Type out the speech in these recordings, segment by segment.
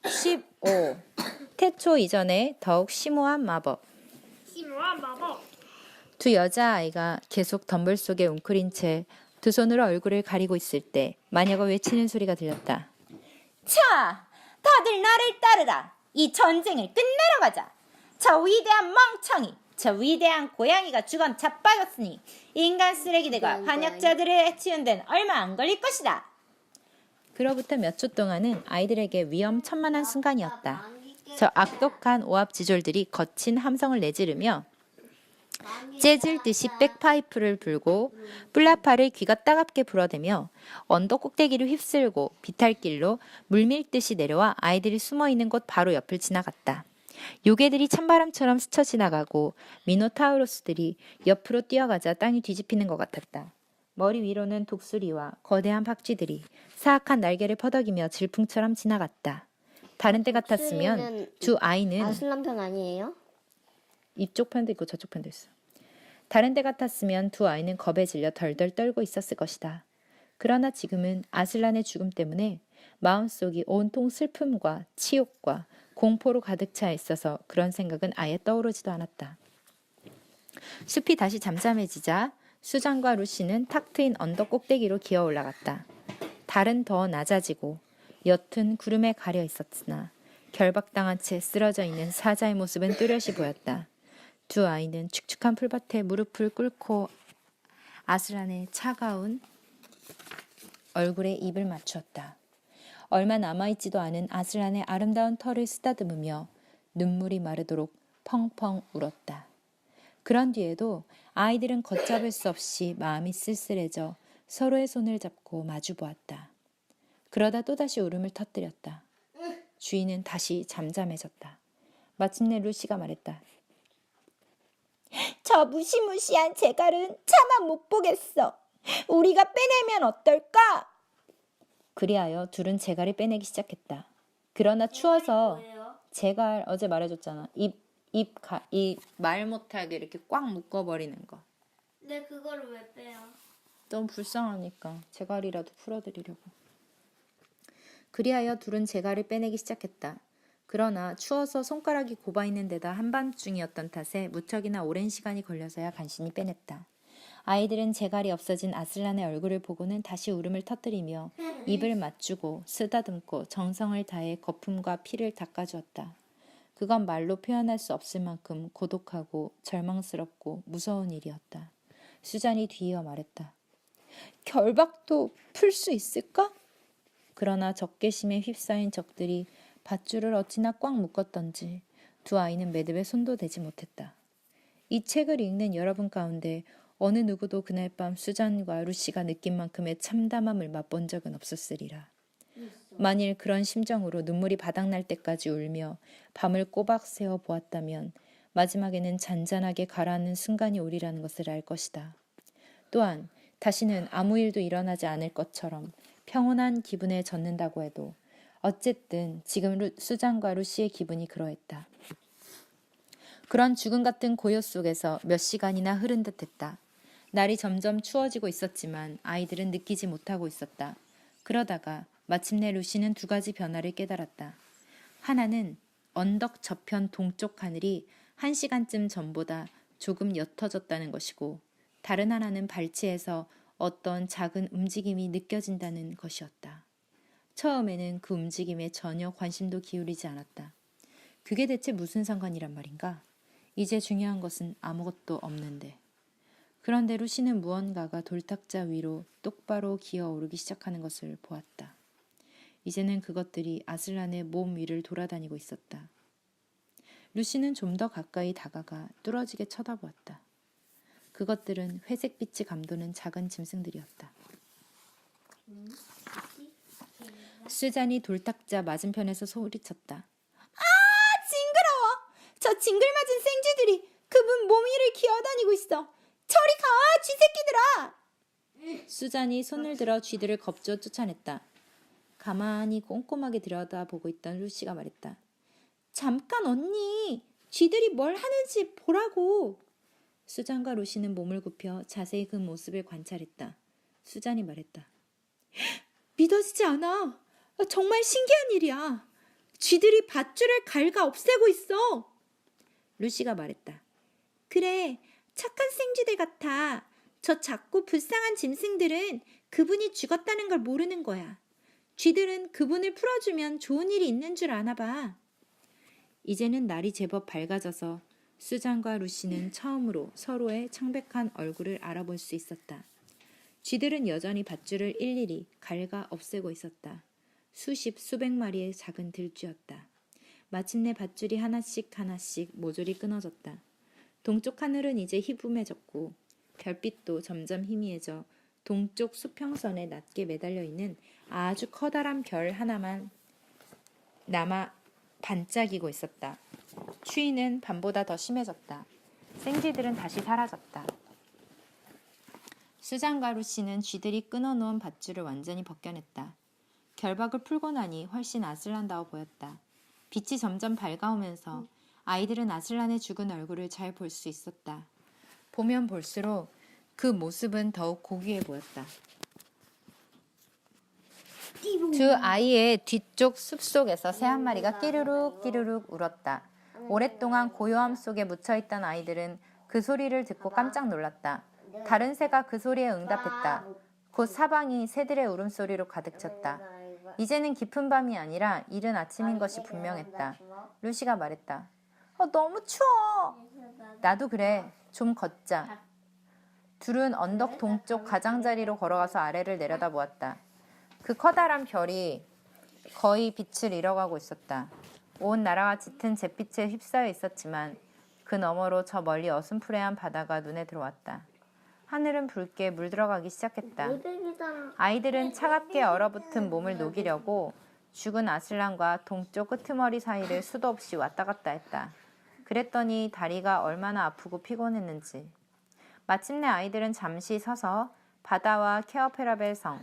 15. 태초 이전에 더욱 심오한 마법. 심오한 마법. 두 여자아이가 계속 덤불 속에 웅크린 채 두 손으로 얼굴을 가리고 있을 때 마녀가 외치는 소리가 들렸다. 자, 다들 나를 따르라. 이 전쟁을 끝내러 가자. 저 위대한 멍청이, 저 위대한 고양이가 주건 자빠졌으니 인간 쓰레기들과 반역자들을 해치운 데는 얼마 안 걸릴 것이다. 그로부터 몇 초 동안은 아이들에게 위험천만한 순간이었다. 저 악독한 오합지졸들이 거친 함성을 내지르며 재질 듯이 백파이프를 불고 뿔라파를 귀가 따갑게 불어대며 언덕 꼭대기를 휩쓸고 비탈길로 물밀듯이 내려와 아이들이 숨어있는 곳 바로 옆을 지나갔다. 요괴들이 찬바람처럼 스쳐 지나가고 미노타우로스들이 옆으로 뛰어가자 땅이 뒤집히는 것 같았다. 머리 위로는 독수리와 거대한 박쥐들이 사악한 날개를 퍼덕이며 질풍처럼 지나갔다. 다른 때 같았으면 두 아이는 아슬람 편 아니에요? 이쪽 편도 있고 저쪽 편도 있어. 다른 때 같았으면 두 아이는 겁에 질려 덜덜 떨고 있었을 것이다. 그러나 지금은 아슬란의 죽음 때문에 마음속이 온통 슬픔과 치욕과 공포로 가득 차 있어서 그런 생각은 아예 떠오르지도 않았다. 숲이 다시 잠잠해지자 수잔과 루시는 탁 트인 언덕 꼭대기로 기어 올라갔다. 달은 더 낮아지고 옅은 구름에 가려 있었으나 결박당한 채 쓰러져 있는 사자의 모습은 뚜렷이 보였다. 두 아이는 축축한 풀밭에 무릎을 꿇고 아슬란의 차가운 얼굴에 입을 맞추었다. 얼마 남아있지도 않은 아슬란의 아름다운 털을 쓰다듬으며 눈물이 마르도록 펑펑 울었다. 그런 뒤에도 아이들은 걷잡을 수 없이 마음이 쓸쓸해져 서로의 손을 잡고 마주보았다. 그러다 또다시 울음을 터뜨렸다. 주인은 다시 잠잠해졌다. 마침내 루시가 말했다. 저 무시무시한 재갈은 차마 못 보겠어. 우리가 빼내면 어떨까? 그리하여 둘은 재갈을 빼내기 시작했다. 그러나 추워서 재갈 어제 말해줬잖아. 이 말 못하게 이렇게 꽉 묶어버리는 거. 네, 그거를 왜 빼요? 너무 불쌍하니까 재갈이라도 풀어드리려고. 그리하여 둘은 재갈을 빼내기 시작했다. 그러나 추워서 손가락이 곱아있는 데다 한밤중이었던 탓에 무척이나 오랜 시간이 걸려서야 간신히 빼냈다. 아이들은 재갈이 없어진 아슬란의 얼굴을 보고는 다시 울음을 터뜨리며 입을 맞추고 쓰다듬고 정성을 다해 거품과 피를 닦아주었다. 그건 말로 표현할 수 없을 만큼 고독하고 절망스럽고 무서운 일이었다. 수잔이 뒤이어 말했다. 결박도 풀 수 있을까? 그러나 적개심에 휩싸인 적들이 밧줄을 어찌나 꽉 묶었던지 두 아이는 매듭에 손도 대지 못했다. 이 책을 읽는 여러분 가운데 어느 누구도 그날 밤 수잔과 루시가 느낀 만큼의 참담함을 맛본 적은 없었으리라. 만일 그런 심정으로 눈물이 바닥날 때까지 울며 밤을 꼬박 새워 보았다면 마지막에는 잔잔하게 가라앉는 순간이 오리라는 것을 알 것이다. 또한 다시는 아무 일도 일어나지 않을 것처럼 평온한 기분에 젖는다고 해도 어쨌든 지금 수잔과 루시의 기분이 그러했다. 그런 죽음 같은 고요 속에서 몇 시간이나 흐른 듯했다. 날이 점점 추워지고 있었지만 아이들은 느끼지 못하고 있었다. 그러다가 마침내 루시는 두 가지 변화를 깨달았다. 하나는 언덕 저편 동쪽 하늘이 1시간쯤 전보다 조금 옅어졌다는 것이고 다른 하나는 발치에서 어떤 작은 움직임이 느껴진다는 것이었다. 처음에는 그 움직임에 전혀 관심도 기울이지 않았다. 그게 대체 무슨 상관이란 말인가? 이제 중요한 것은 아무것도 없는데. 그런데 루시는 무언가가 돌탁자 위로 똑바로 기어오르기 시작하는 것을 보았다. 이제는 그것들이 아슬란의 몸 위를 돌아다니고 있었다. 루시는 좀 더 가까이 다가가 뚫어지게 쳐다보았다. 그것들은 회색빛이 감도는 작은 짐승들이었다. 수잔이 돌탁자 맞은편에서 소리쳤다. 징그러워. 저 징글맞은 생쥐들이 그분 몸 위를 기어다니고 있어. 저리 가, 쥐새끼들아. 수잔이 손을 들어 쥐들을 겁주어 쫓아냈다. 가만히 꼼꼼하게 들여다보고 있던 루시가 말했다. 잠깐 언니. 쥐들이 뭘 하는지 보라고. 수잔과 루시는 몸을 굽혀 자세히 그 모습을 관찰했다. 수잔이 말했다. 믿어지지 않아. 정말 신기한 일이야. 쥐들이 밧줄을 갈가 없애고 있어. 루시가 말했다. 그래, 착한 생쥐들 같아. 저 작고 불쌍한 짐승들은 그분이 죽었다는 걸 모르는 거야. 쥐들은 그분을 풀어주면 좋은 일이 있는 줄 아나 봐. 이제는 날이 제법 밝아져서 수잔과 루시는 처음으로 서로의 창백한 얼굴을 알아볼 수 있었다. 쥐들은 여전히 밧줄을 일일이 갈가 없애고 있었다. 수십, 수백 마리의 작은 들쥐였다. 마침내 밧줄이 하나씩 모조리 끊어졌다. 동쪽 하늘은 이제 희붐해졌고 별빛도 점점 희미해져 동쪽 수평선에 낮게 매달려 있는 아주 커다란 별 하나만 남아 반짝이고 있었다. 추위는 밤보다 더 심해졌다. 생쥐들은 다시 사라졌다. 수잔과 루시는 쥐들이 끊어놓은 밧줄을 완전히 벗겨냈다. 결박을 풀고 나니 훨씬 아슬란다워 보였다. 빛이 점점 밝아오면서 아이들은 아슬란의 죽은 얼굴을 잘 볼 수 있었다. 보면 볼수록 그 모습은 더욱 고귀해 보였다. 두 아이의 뒤쪽 숲속에서 새 한 마리가 끼르륵 끼르륵 울었다. 오랫동안 고요함 속에 묻혀있던 아이들은 그 소리를 듣고 깜짝 놀랐다. 다른 새가 그 소리에 응답했다. 곧 사방이 새들의 울음소리로 가득 찼다. 이제는 깊은 밤이 아니라 이른 아침인 것이 분명했다. 루시가 말했다. 너무 추워. 나도 그래. 좀 걷자. 둘은 언덕 동쪽 가장자리로 걸어가서 아래를 내려다보았다. 그 커다란 별이 거의 빛을 잃어가고 있었다. 온 나라가 짙은 잿빛에 휩싸여 있었지만 그 너머로 저 멀리 어슴푸레한 바다가 눈에 들어왔다. 하늘은 붉게 물들어가기 시작했다. 아이들은 차갑게 얼어붙은 몸을 녹이려고 죽은 아슬란과 동쪽 끄트머리 사이를 수도 없이 왔다 갔다 했다. 그랬더니 다리가 얼마나 아프고 피곤했는지. 마침내 아이들은 잠시 서서 바다와 케어페라벨 성,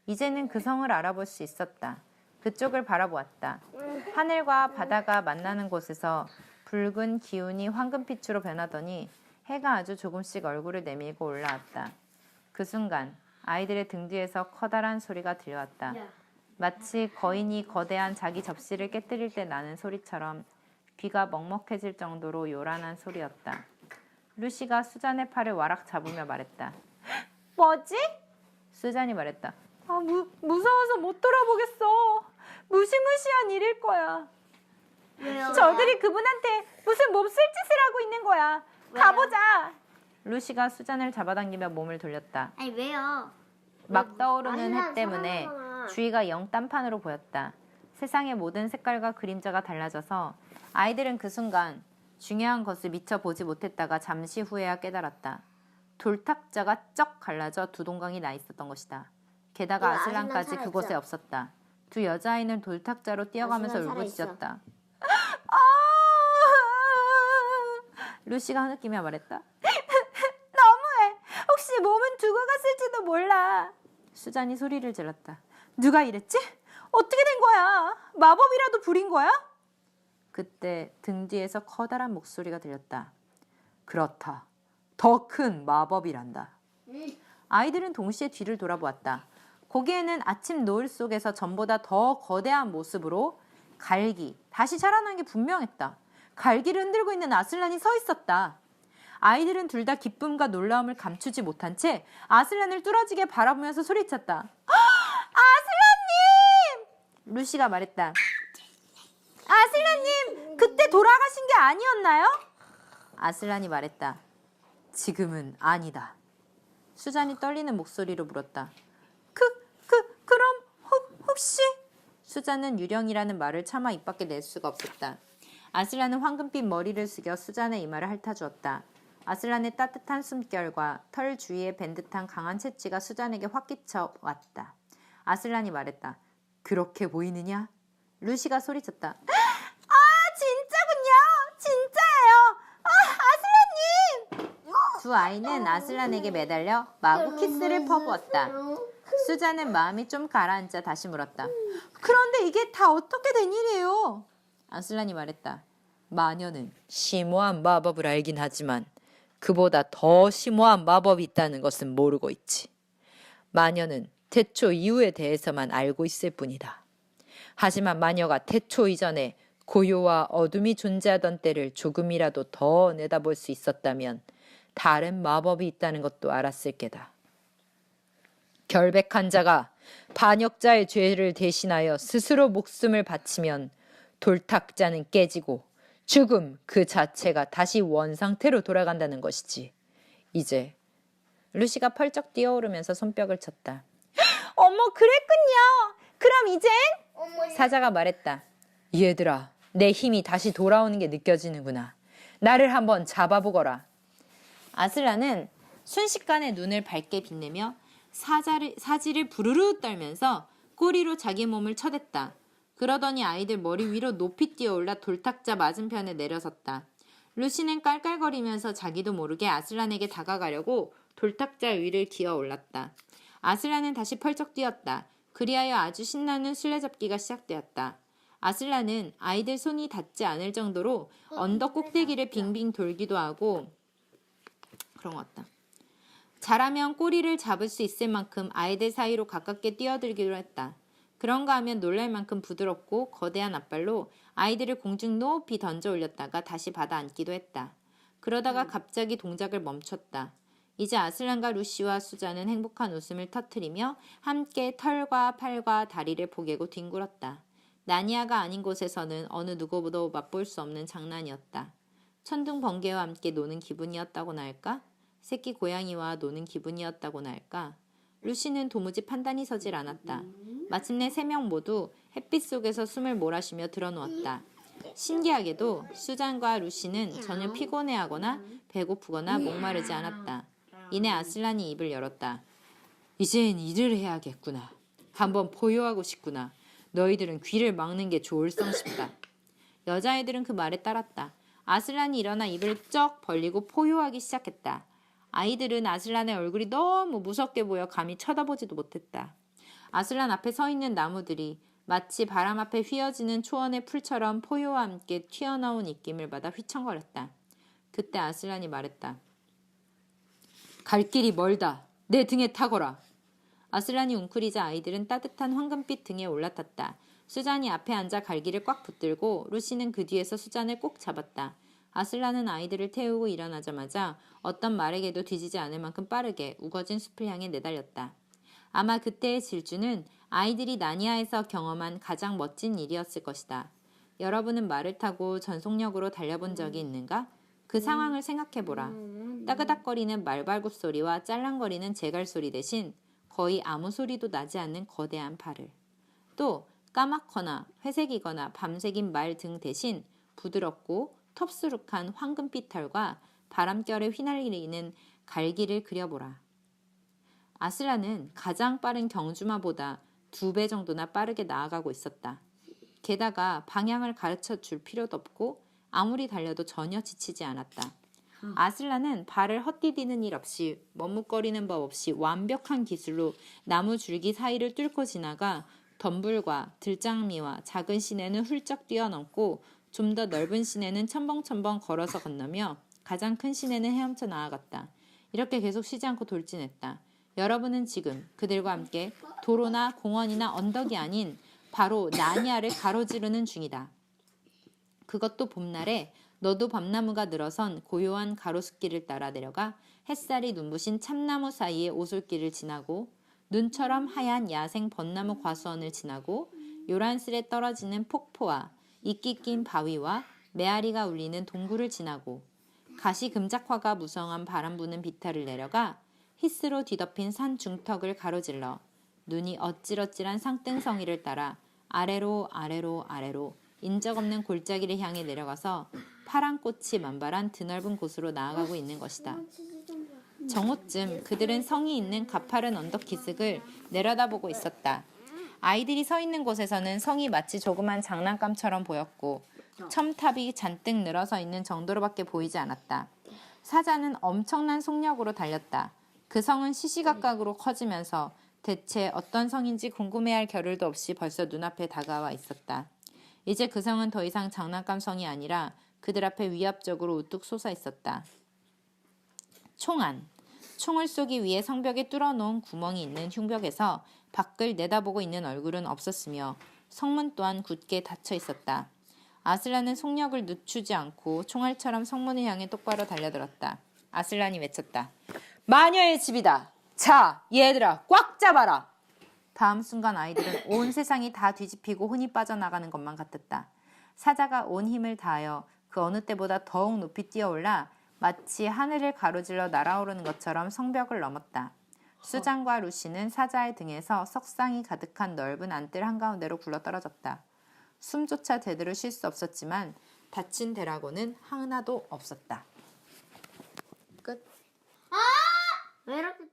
이제는 그 성을 알아볼 수 있었다. 그쪽을 바라보았다. 하늘과 바다가 만나는 곳에서 붉은 기운이 황금빛으로 변하더니 해가 아주 조금씩 얼굴을 내밀고 올라왔다. 그 순간 아이들의 등 뒤에서 커다란 소리가 들려왔다. 마치 거인이 거대한 자기 접시를 깨뜨릴 때 나는 소리처럼 귀가 먹먹해질 정도로 요란한 소리였다. 루시가 수잔의 팔을 와락 잡으며 말했다. 뭐지? 수잔이 말했다. 무서워서 못 돌아보겠어. 무시무시한 일일 거야. 왜요? 저들이 그분한테 무슨 몹쓸 짓을 하고 있는 거야. 왜요? 가보자. 루시가 수잔을 잡아당기며 몸을 돌렸다. 아니 왜요? 막 떠오르는 해 아니야, 때문에 사랑하잖아. 주위가 영 딴판으로 보였다. 세상의 모든 색깔과 그림자가 달라져서 아이들은 그 순간 중요한 것을 미처 보지 못했다가 잠시 후에야 깨달았다. 돌탁자가 쩍 갈라져 두 동강이 나 있었던 것이다. 게다가 이거 아슬란까지 아슬란 그곳에 살아있어. 없었다. 두 여자아이는 돌탁자로 뛰어가면서 아슬란 울부짖었다. 루시가 흐느끼며 말했다. 너무해. 혹시 몸은 두고 갔을지도 몰라. 수잔이 소리를 질렀다. 누가 이랬지? 어떻게 된 거야? 마법이라도 부린 거야? 그때 등 뒤에서 커다란 목소리가 들렸다. 그렇다. 더 큰 마법이란다. 아이들은 동시에 뒤를 돌아보았다. 거기에는 아침 노을 속에서 전보다 더 거대한 모습으로 갈기, 다시 자라난 게 분명했다. 갈기를 흔들고 있는 아슬란이 서 있었다. 아이들은 둘 다 기쁨과 놀라움을 감추지 못한 채 아슬란을 뚫어지게 바라보면서 소리쳤다. 아슬란님! 루시가 말했다. 아슬란님, 그때 돌아가신 게 아니었나요? 아슬란이 말했다. 지금은 아니다. 수잔이 떨리는 목소리로 물었다. 그럼 혹시? 수잔은 유령이라는 말을 차마 입 밖에 낼 수가 없었다. 아슬란은 황금빛 머리를 숙여 수잔의 이마를 핥아주었다. 아슬란의 따뜻한 숨결과 털 주위에 밴 듯한 강한 채취가 수잔에게 확 끼쳐왔다. 아슬란이 말했다. 그렇게 보이느냐? 루시가 소리쳤다. 진짜군요. 진짜예요. 아슬란님. 두 아이는 아슬란에게 매달려 마구 키스를 퍼부었다. 수잔은 마음이 좀 가라앉아 다시 물었다. 그런데 이게 다 어떻게 된 일이에요? 아슬란이 말했다. 마녀는 심오한 마법을 알긴 하지만 그보다 더 심오한 마법이 있다는 것은 모르고 있지. 마녀는 태초 이유에 대해서만 알고 있을 뿐이다. 하지만 마녀가 태초 이전에 고요와 어둠이 존재하던 때를 조금이라도 더 내다볼 수 있었다면 다른 마법이 있다는 것도 알았을 게다. 결백한 자가 반역자의 죄를 대신하여 스스로 목숨을 바치면 돌탁자는 깨지고 죽음 그 자체가 다시 원상태로 돌아간다는 것이지. 이제 루시가 펄쩍 뛰어오르면서 손뼉을 쳤다. 어머, 그랬군요. 그럼 이젠? 어머, 사자가 말했다. 얘들아, 내 힘이 다시 돌아오는 게 느껴지는구나. 나를 한번 잡아보거라. 아슬라는 순식간에 눈을 밝게 빛내며 사지를 부르르 떨면서 꼬리로 자기 몸을 쳐댔다. 그러더니 아이들 머리 위로 높이 뛰어올라 돌탁자 맞은편에 내려섰다. 루시는 깔깔거리면서 자기도 모르게 아슬란에게 다가가려고 돌탁자 위를 기어 올랐다. 아슬란은 다시 펄쩍 뛰었다. 그리하여 아주 신나는 술래잡기가 시작되었다. 아슬란은 아이들 손이 닿지 않을 정도로 언덕 꼭대기를 빙빙 돌기도 하고 그런 것 같다. 잘하면 꼬리를 잡을 수 있을 만큼 아이들 사이로 가깝게 뛰어들기도 했다. 그런가 하면 놀랄 만큼 부드럽고 거대한 앞발로 아이들을 공중 높이 던져 올렸다가 다시 받아 안기도 했다. 그러다가 갑자기 동작을 멈췄다. 이제 아슬란과 루시와 수자는 행복한 웃음을 터뜨리며 함께 털과 팔과 다리를 포개고 뒹굴었다. 나니아가 아닌 곳에서는 어느 누구보다 맛볼 수 없는 장난이었다. 천둥 번개와 함께 노는 기분이었다고나 할까? 새끼 고양이와 노는 기분이었다고나 할까? 루시는 도무지 판단이 서질 않았다. 마침내 3명 모두 햇빛 속에서 숨을 몰아쉬며 드러누웠다. 신기하게도 수잔과 루시는 전혀 피곤해하거나 배고프거나 목마르지 않았다. 이내 아슬란이 입을 열었다. 이젠 일을 해야겠구나. 한번 포효하고 싶구나. 너희들은 귀를 막는 게 좋을성 싶다. 여자애들은 그 말에 따랐다. 아슬란이 일어나 입을 쩍 벌리고 포효하기 시작했다. 아이들은 아슬란의 얼굴이 너무 무섭게 보여 감히 쳐다보지도 못했다. 아슬란 앞에 서 있는 나무들이 마치 바람 앞에 휘어지는 초원의 풀처럼 포효와 함께 튀어나온 입김을 받아 휘청거렸다. 그때 아슬란이 말했다. 갈 길이 멀다. 내 등에 타거라. 아슬란이 웅크리자 아이들은 따뜻한 황금빛 등에 올라탔다. 수잔이 앞에 앉아 갈기를 꽉 붙들고 루시는 그 뒤에서 수잔을 꼭 잡았다. 아슬란은 아이들을 태우고 일어나자마자 어떤 말에게도 뒤지지 않을 만큼 빠르게 우거진 숲을 향해 내달렸다. 아마 그때의 질주는 아이들이 나니아에서 경험한 가장 멋진 일이었을 것이다. 여러분은 말을 타고 전속력으로 달려본 적이 있는가? 그 상황을 생각해보라. 따그닥거리는 말발굽 소리와 짤랑거리는 제갈 소리 대신 거의 아무 소리도 나지 않는 거대한 팔을. 또 까맣거나 회색이거나 밤색인 말 등 대신 부드럽고 텁수룩한 황금빛 털과 바람결에 휘날리는 갈기를 그려보라. 아슬란은 가장 빠른 경주마보다 2배 정도나 빠르게 나아가고 있었다. 게다가 방향을 가르쳐 줄 필요도 없고 아무리 달려도 전혀 지치지 않았다. 아슬란은 발을 헛디디는 일 없이 머뭇거리는 법 없이 완벽한 기술로 나무 줄기 사이를 뚫고 지나가 덤불과 들장미와 작은 시내는 훌쩍 뛰어넘고 좀 더 넓은 시내는 첨벙첨벙 걸어서 건너며 가장 큰 시내는 헤엄쳐 나아갔다. 이렇게 계속 쉬지 않고 돌진했다. 여러분은 지금 그들과 함께 도로나 공원이나 언덕이 아닌 바로 나니아를 가로지르는 중이다. 그것도 봄날에 너도 밤나무가 늘어선 고요한 가로수길을 따라 내려가 햇살이 눈부신 참나무 사이의 오솔길을 지나고 눈처럼 하얀 야생 벚나무 과수원을 지나고 요란스레 떨어지는 폭포와 이끼 낀 바위와 메아리가 울리는 동굴을 지나고 가시금작화가 무성한 바람 부는 비탈을 내려가 히스로 뒤덮인 산 중턱을 가로질러 눈이 어찔어찔한 상등성이를 따라 아래로 아래로 아래로 인적없는 골짜기를 향해 내려가서 파란 꽃이 만발한 드넓은 곳으로 나아가고 있는 것이다. 정오쯤 그들은 성이 있는 가파른 언덕 기슭을 내려다보고 있었다. 아이들이 서 있는 곳에서는 성이 마치 조그만 장난감처럼 보였고 첨탑이 잔뜩 늘어서 있는 정도로밖에 보이지 않았다. 사자는 엄청난 속력으로 달렸다. 그 성은 시시각각으로 커지면서 대체 어떤 성인지 궁금해할 겨를도 없이 벌써 눈앞에 다가와 있었다. 이제 그 성은 더 이상 장난감 성이 아니라 그들 앞에 위압적으로 우뚝 솟아 있었다. 총안. 총을 쏘기 위해 성벽에 뚫어놓은 구멍이 있는 흉벽에서 밖을 내다보고 있는 얼굴은 없었으며 성문 또한 굳게 닫혀 있었다. 아슬란은 속력을 늦추지 않고 총알처럼 성문을 향해 똑바로 달려들었다. 아슬란이 외쳤다. 마녀의 집이다. 자, 얘들아, 꽉 잡아라. 다음 순간 아이들은 온 세상이 다 뒤집히고 혼이 빠져나가는 것만 같았다. 사자가 온 힘을 다하여 그 어느 때보다 더욱 높이 뛰어올라 마치 하늘을 가로질러 날아오르는 것처럼 성벽을 넘었다. 수잔과 루시는 사자의 등에서 석상이 가득한 넓은 안뜰 한가운데로 굴러떨어졌다. 숨조차 제대로 쉴 수 없었지만 다친 대라고는 하나도 없었다. 끝. 왜 이렇게